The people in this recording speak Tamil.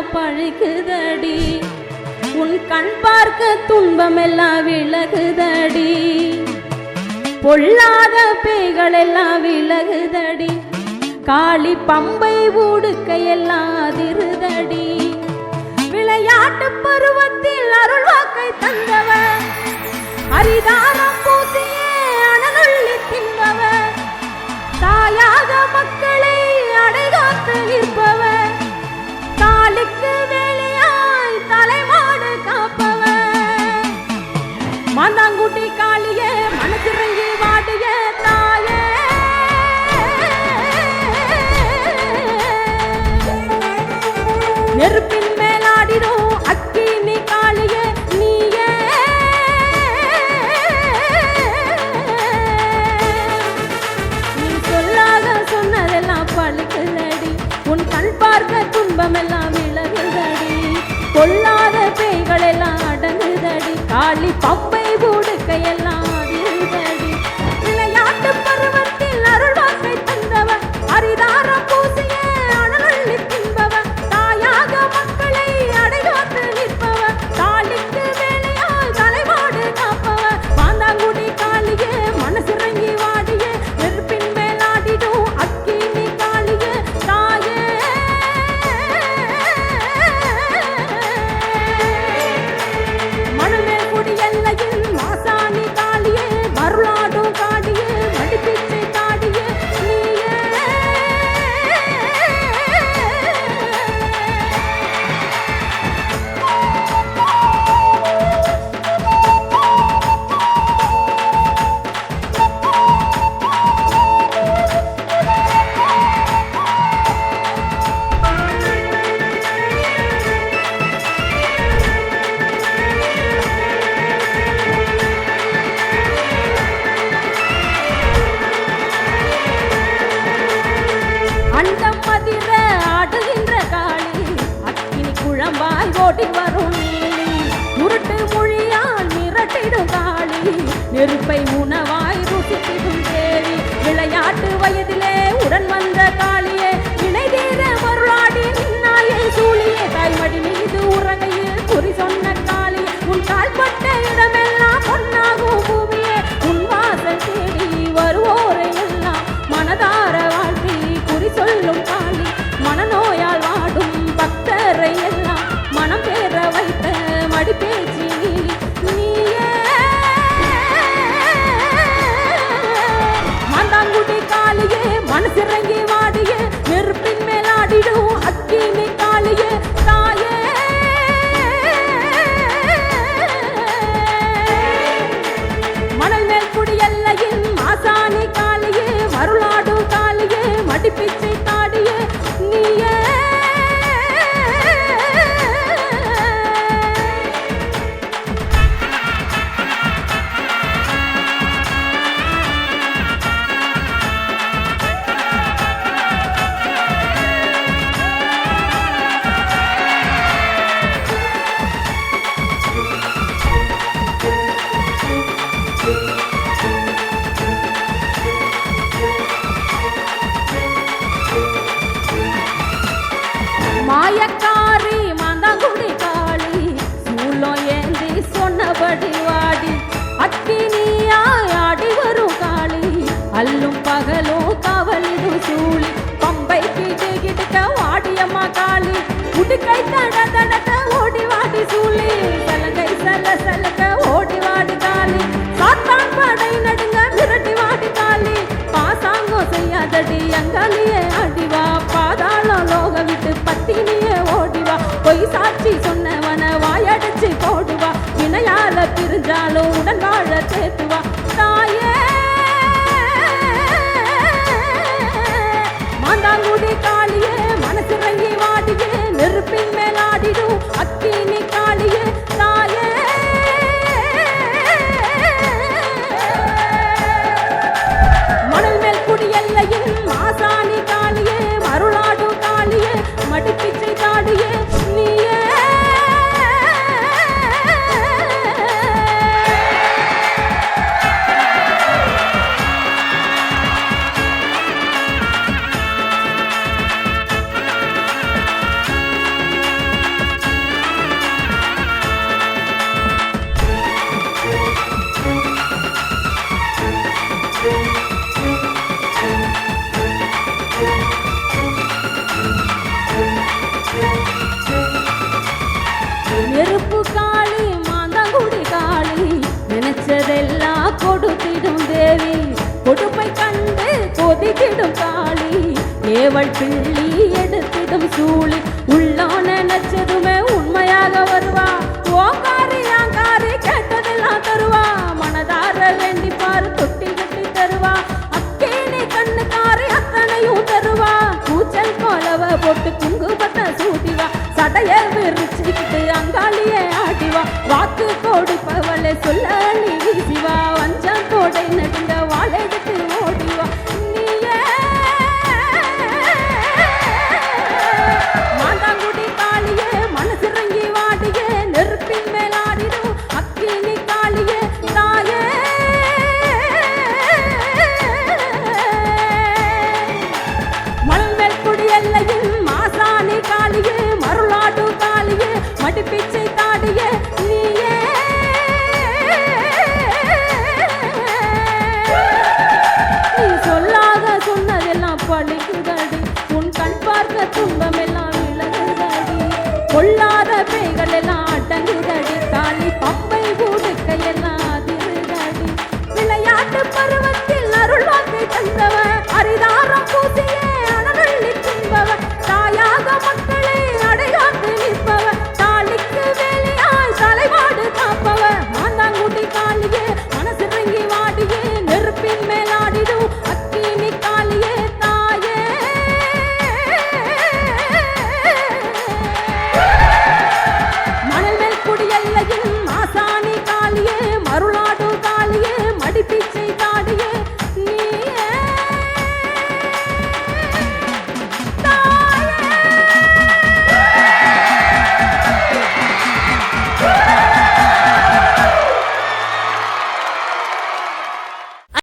சொன்னதெல்லாம் பழிக்குதடி உன் கண் பார்க்க துன்பம் எல்லாம் விலகுதடி பொல்லாத பேய்கள் எல்லாம் விலகுதடி காளி பம்பை ஊடுக்கையெல்லாம் அதிருதடி விளையாட்டு பருவத்தில் அருள் வாக்கை தந்தவர் ஹரிதாரம் பூசியே அனலுள்ளி தின்பவர் தாயாக மக்களை அடைகாத்து நிற்பவர் தாலிக்கு வேலையாய் தலைமாடு காப்பவர் மாந்தாங்குட்டி காளியே மனசிறங்கி வாடிய தாயே நெருப்பின் மேலாடிடும் அக்கினி காளியே நீயே நீ சொல்லாத சொன்னதெல்லாம் பழிக்குதடி உன் கண் பார்க்க துன்பம் எல்லாம் விலகுதடி கொல்லாத பேய்கள் எல்லாம் அடங்குதடி காளி பம்பை ஊடுக்கையெல்லாம் அதிருதடி விளையாட்டு பருவத்தில் அருள் வாக்கை தந்தவர் ஹரிதாரம் பூசியே அனலுள்ளி தின்பவர் தாயாக மக்களை அடைகாத்து நிற்பவர் தாலிக்கு வேலையாய் தலைமாடு காப்பவர் மாந்தாங்குடி காளியே மனசிறங்கி வாடியே நெருப்பின் மேலாடிடும் அக்கினி காளியே தாயே மணமேல் குடி எல்லையில் மாசாணி காளியே மருளாடும் காளியே மடிப்பிச்சை காளியே நீயே அண்டம் மதிர ஆடுகின்ற காளி அக்கினி குழம்பாய் ஓடி வரும் நீலி உருட்டு மொழியால் மிரட்டிடும் காளி நெருப்பை உணவாய் ருசித்திடும் தேவி விளையாட்டு வயதிலே உடன் வந்த காளியே இணைதீர மருளாடி நின்னாயை சூழியே தாய்மடி மீது உறங்கையில் குறி சொன்ன காளி உன் கால்பட்ட இடமெல்லாம் பொன்னாகும் பூமியே உன் வாசல் தேடி வருவோரை எல்லாம் மனதார வாழ்த்தி குறி சொல்லும் காளி மனநோயால் வாடும் பக்தரை எல்லாம் மனம் பேர வைத்த மடிப்பேச்சி நீலி நீயே மாந்தாங்குடி காளியே மனசிறங்கி வாடியே நெருப்பின் மேலாடிடும் அக்கினி காளியே தாயே மணல் மேல் குடி எல்லையில் மாசாணி காளியே மருளாடும் காளியே மடிப்பிச்சை காடியே நீயே மாயக்காரி மாந்தாங்குடி காளி சூலம் ஏந்தி சொன்னபடி வாடி அக்கினியாய் ஆடி வரும் காளி அல்லும் பகலும் காவலிடும் சூழி பம்பை கிட்டு கிட்டுக்க வாடியம்மா காளி உடுக்கை தட தடக்க ஓடி வாடி சூழி சலங்கை சல சலக்க ஓடி வாடி காளி சாத்தான் படை நடுங்க விரட்டி வாடி காளி பாசாங்கோ செய்யாதடி அங்காளியே அடிவா பாதாளம் லோக விட்டு பத்தினியே ஓடிவா பொய் சாட்சி சொன்னவன வாயடிச்சு போடுவா இணையால பிரிஞ்சாலும் உடன் வாழ சேர்த்துவா தாயே மாந்தாங்குடி காளியே மனசிறங்கி வாடியே நெருப்பின் மேலாடிடும் அக்கினி காளியே தாயே மணல் மேல் குடி எல்லையில் மாசாணி காளியே மருளாடும் காளியே மடிப்பிச்சை காளியே நீயே ஏவல் பிள்ளி எடுத்திடும் சூழி உள்ளோ நினைச்சதுமே உண்மையாக வருவா ஓங்காரி ஆங்காரி கேட்டதெல்லாம் தருவா மனதார வேண்டிப்பாரு தொட்டி கட்டி தருவா அக்கேனி கண்ணுக்காரி அத்தனையும் தருவா கூச்சல் கோலவ போட்டு குங்குமத்தை சூட்டிவா சடைய விரிச்சுக்கிட்டு அங்காளியே ஆடிவா வாக்கு கொடுப்பவளை சொல்ல